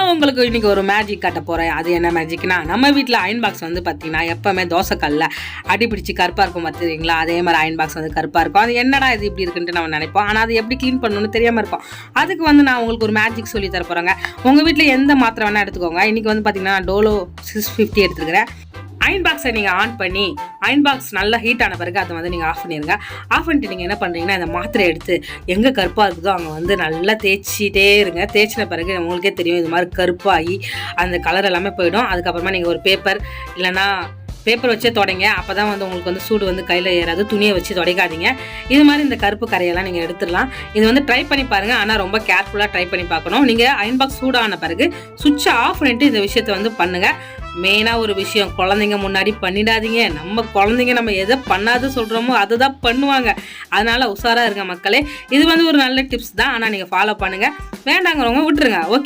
நான் உங்களுக்கு இன்னைக்கு ஒரு மேஜிக் காட்ட போகிறேன். அது என்ன மேஜிக்னா, நம்ம வீட்டில் அயன் பாக்ஸ் வந்து பார்த்தீங்கன்னா எப்போவுமே தோசைக்கல்ல அடிப்பிடிச்சி கருப்பாக இருக்கும் பார்த்துருக்கீங்களா? அதே மாதிரி அயன் பாக்ஸ் வந்து கருப்பாக இருக்கும். அது என்னடா இது இப்படி இருக்குன்ட்டு நம்ம நினைப்போம். ஆனால் அது எப்படி க்ளீன் பண்ணணும்னு தெரியாமல் இருக்கும். அதுக்கு வந்து நான் உங்களுக்கு ஒரு மேஜிக் சொல்லி தர போகிறேங்க. உங்கள் வீட்டில் எந்த மாத்திரை வேணால் எடுத்துக்கோங்க. இன்றைக்கி வந்து பார்த்தீங்கன்னா டோலோ 650 எடுத்துருக்கிறேன். அயன் பாக்ஸை நீங்கள் ஆன் பண்ணி அயன் பாக்ஸ் நல்லா ஹீட் ஆன பிறகு அதை வந்து நீங்கள் ஆஃப் பண்ணிடுங்க. ஆஃப் பண்ணிட்டு நீங்கள் என்ன பண்ணுறீங்கன்னா, இந்த மாத்திரை எடுத்து எங்கே கருப்பாக இருக்குதோ அங்கே வந்து நல்லா தேய்ச்சிட்டே இருங்க. தேய்ச்சின பிறகு உங்களுக்கே தெரியும் இது மாதிரி கருப்பாகி அந்த கலர் எல்லாமே போயிடும். அதுக்கப்புறமா நீங்கள் ஒரு பேப்பர் இல்லைன்னா பேப்பர் வச்சே தொடங்க. அப்போ தான் வந்து உங்களுக்கு வந்து சூடு வந்து கையில் ஏறாது. துணியை வச்சு துடைக்காதீங்க. இது மாதிரி இந்த கருப்பு கரையெல்லாம் நீங்கள் எடுத்துடலாம். இது வந்து ட்ரை பண்ணி பாருங்கள். ஆனால் ரொம்ப கேர்ஃபுல்லாக ட்ரை பண்ணி பார்க்கணும். நீங்கள் அயன் பாக்ஸ் சூடான பிறகு சுவிட்சை ஆஃப் பண்ணிட்டு இந்த விஷயத்தை வந்து பண்ணுங்கள். மெயினாக ஒரு விஷயம், குழந்தைங்க முன்னாடி பண்ணிடாதீங்க. நம்ம குழந்தைங்க நம்ம எதை பண்ணாது சொல்கிறோமோ அதை தான் பண்ணுவாங்க. அதனால் உஷாராக இருங்க மக்களே. இது வந்து ஒரு நல்ல டிப்ஸ் தான். ஆனால் நீங்கள் ஃபாலோ பண்ணுங்கள். வேண்டாங்கிறவங்க விட்டுருங்க. ஓகே.